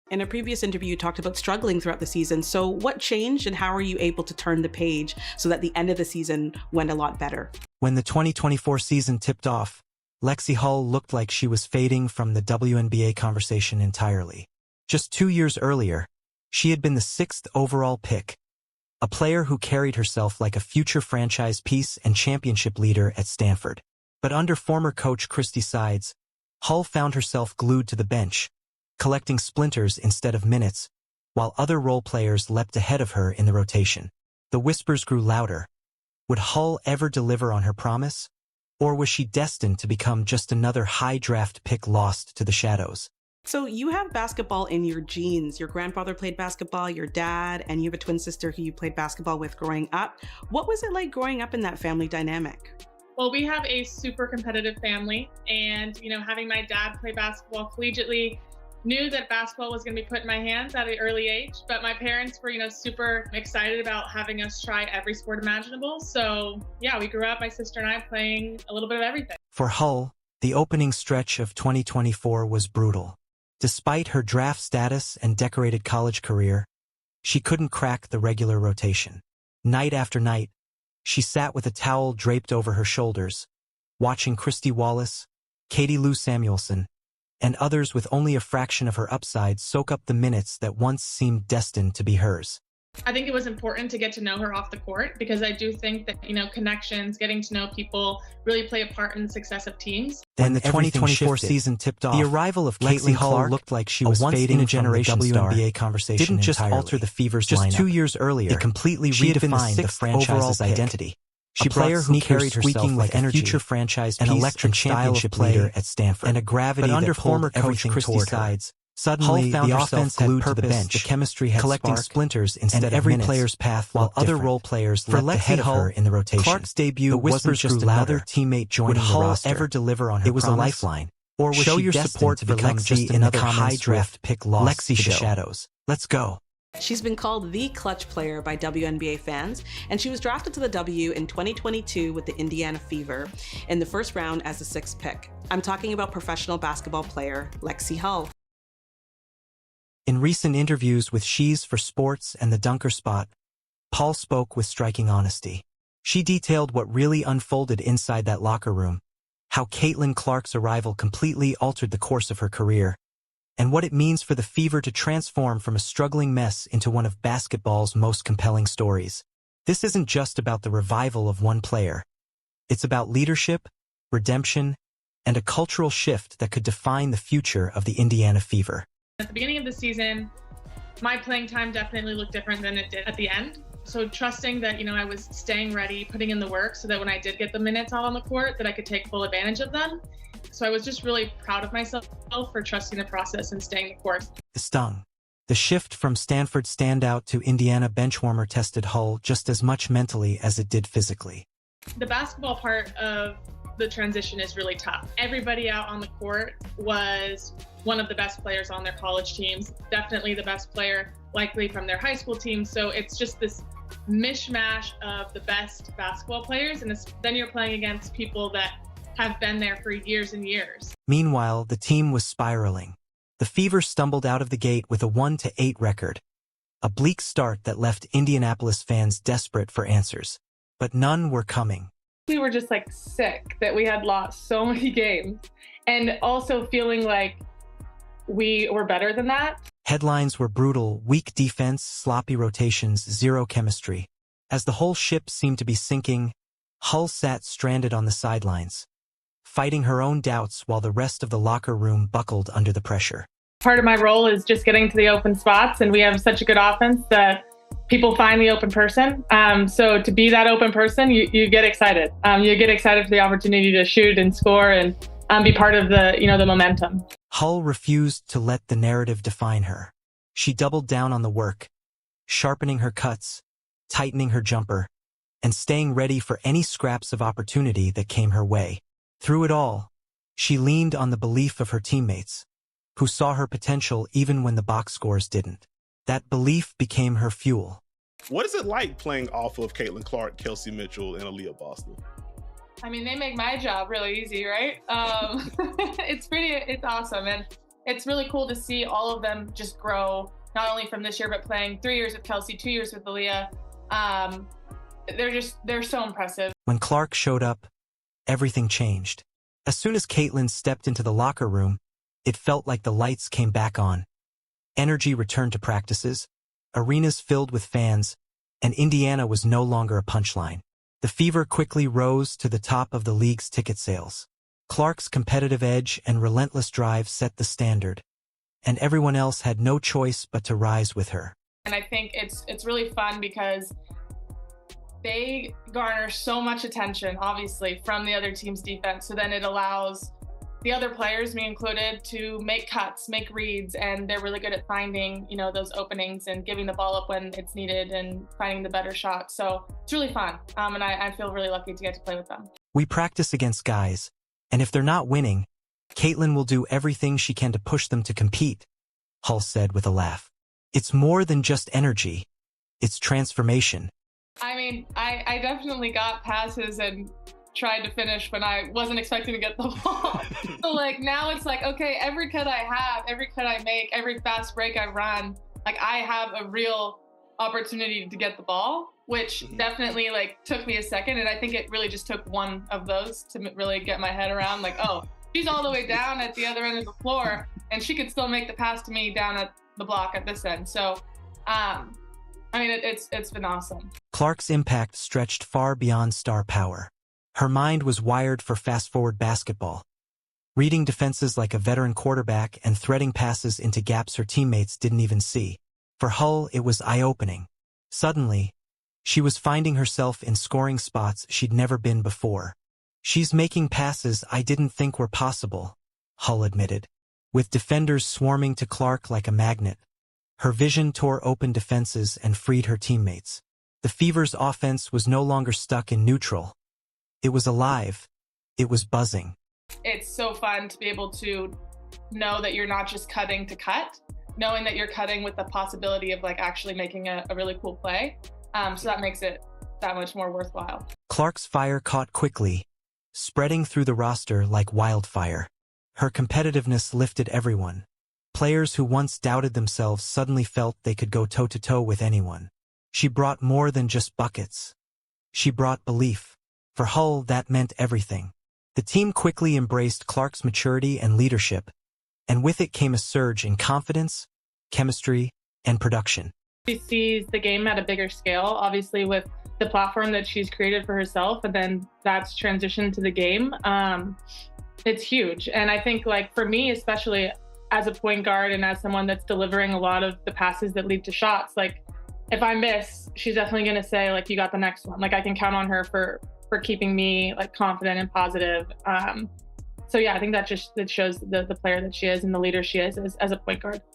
In a previous interview, you talked about struggling throughout the season. So what changed and how are you able to turn the page so that the end of the season went a lot better? When the 2024 season tipped off, Lexie Hull looked like she was fading from the WNBA conversation entirely. Just 2 years earlier, she had been the 6th overall pick, a player who carried herself like a future franchise piece and championship leader at Stanford. But under former coach Christy Sides, Hull found herself glued to the bench, collecting splinters instead of minutes, while other role players leapt ahead of her in the rotation. The whispers grew louder. Would Hull ever deliver on her promise? Or was she destined to become just another high draft pick lost to the shadows? So you have basketball in your genes. Your grandfather played basketball, your dad, and you have a twin sister who you played basketball with growing up. What was it like growing up in that family dynamic? Well, we have a super competitive family, and having my dad play basketball collegiately, knew that basketball was going to be put in my hands at an early age, but my parents were, super excited about having us try every sport imaginable. So yeah, we grew up, my sister and I, playing a little bit of everything. For Hull, the opening stretch of 2024 was brutal. Despite her draft status and decorated college career, she couldn't crack the regular rotation. Night after night, she sat with a towel draped over her shoulders, watching Christy Wallace, Katie Lou Samuelson, and others with only a fraction of her upside soak up the minutes that once seemed destined to be hers. I think it was important to get to know her off the court because I do think that, connections, getting to know people really play a part in the success of teams. Then the 2024 season tipped off. The arrival of Lexie Hull looked like she was fading from the WNBA conversation didn't just alter the Fever's lineup. Just 2 years earlier, it completely redefined the franchise's identity. She brought a player who carried herself like a future franchise piece, an electric championship leader at Stanford, and a gravity that under former coach Christy Sides. Suddenly, the offense glued to the bench, the chemistry had collecting splinters instead of every player's path, while other role players leapt ahead of her in the rotation. Clark's debut wasn't just another teammate joining the roster. Would Hull ever deliver on her promise? It was a lifeline. Or was she destined to become just another high draft pick lost to the shadows? Let's go. She's been called the clutch player by WNBA fans, and she was drafted to the W in 2022 with the Indiana Fever in the first round as the 6th pick. I'm talking about professional basketball player Lexie Hull. In recent interviews with She's for Sports and the Dunker Spot, Paul spoke with striking honesty. She detailed what really unfolded inside that locker room, how Caitlin Clark's arrival completely altered the course of her career, and what it means for the Fever to transform from a struggling mess into one of basketball's most compelling stories. This isn't just about the revival of one player. It's about leadership, redemption, and a cultural shift that could define the future of the Indiana Fever. At the beginning of the season, my playing time definitely looked different than it did at the end. So trusting that, I was staying ready, putting in the work so that when I did get the minutes out on the court, that I could take full advantage of them. So I was just really proud of myself for trusting the process and staying the course. The stung. The shift from Stanford standout to Indiana benchwarmer tested Hull just as much mentally as it did physically. The basketball part of the transition is really tough. Everybody out on the court was one of the best players on their college teams, definitely the best player likely from their high school team. So it's just this mishmash of the best basketball players, and then you're playing against people that have been there for years and years. Meanwhile, the team was spiraling. The Fever stumbled out of the gate with a 1-8 record, a bleak start that left Indianapolis fans desperate for answers. But none were coming. We were just sick that we had lost so many games, and also feeling like we were better than that. Headlines were brutal: weak defense, sloppy rotations, zero chemistry. As the whole ship seemed to be sinking, Hull sat stranded on the sidelines, fighting her own doubts while the rest of the locker room buckled under the pressure. Part of my role is just getting to the open spots, and we have such a good offense that people find the open person. So to be that open person, you get excited. You get excited for the opportunity to shoot and score and be part of the momentum. Hull refused to let the narrative define her. She doubled down on the work, sharpening her cuts, tightening her jumper, and staying ready for any scraps of opportunity that came her way. Through it all, she leaned on the belief of her teammates, who saw her potential even when the box scores didn't. That belief became her fuel. What is it like playing off of Caitlin Clark, Kelsey Mitchell, and Aaliyah Boston? I mean, they make my job really easy, right? It's awesome. And it's really cool to see all of them just grow, not only from this year, but playing 3 years with Kelsey, 2 years with Aaliyah. They're so impressive. When Clark showed up, everything changed. As soon as Caitlin stepped into the locker room, it felt like the lights came back on. Energy returned to practices, arenas filled with fans, and Indiana was no longer a punchline. The Fever quickly rose to the top of the league's ticket sales. Clark's competitive edge and relentless drive set the standard, and everyone else had no choice but to rise with her. And I think it's really fun because they garner so much attention, obviously, from the other team's defense. So then it allows the other players, me included, to make cuts, make reads, and they're really good at finding, those openings and giving the ball up when it's needed and finding the better shot. So it's really fun, and I feel really lucky to get to play with them. We practice against guys, and if they're not winning, Caitlin will do everything she can to push them to compete, Hull said with a laugh. It's more than just energy. It's transformation. I mean, I definitely got passes and tried to finish when I wasn't expecting to get the ball. So now it's okay, every cut I have, every cut I make, every fast break I run, I have a real opportunity to get the ball, which definitely took me a second. And I think it really just took one of those to really get my head around oh, she's all the way down at the other end of the floor and she could still make the pass to me down at the block at this end. So, it's been awesome. Clark's impact stretched far beyond star power. Her mind was wired for fast-forward basketball, reading defenses like a veteran quarterback and threading passes into gaps her teammates didn't even see. For Hull, it was eye-opening. Suddenly, she was finding herself in scoring spots she'd never been before. She's making passes I didn't think were possible, Hull admitted. With defenders swarming to Clark like a magnet, her vision tore open defenses and freed her teammates. The Fever's offense was no longer stuck in neutral. It was alive. It was buzzing. It's so fun to be able to know that you're not just cutting to cut, knowing that you're cutting with the possibility of actually making a really cool play. So that makes it that much more worthwhile. Clark's fire caught quickly, spreading through the roster like wildfire. Her competitiveness lifted everyone. Players who once doubted themselves suddenly felt they could go toe-to-toe with anyone. She brought more than just buckets. She brought belief. For Hull, that meant everything. The team quickly embraced Clark's maturity and leadership, and with it came a surge in confidence, chemistry, and production. She sees the game at a bigger scale, obviously with the platform that she's created for herself, and then that's transitioned to the game. It's huge. And I think for me, especially as a point guard and as someone that's delivering a lot of the passes that lead to shots, if I miss, she's definitely going to say, you got the next one. I can count on her for keeping me confident and positive. So yeah, I think that shows the player that she is and the leader she is as a point guard.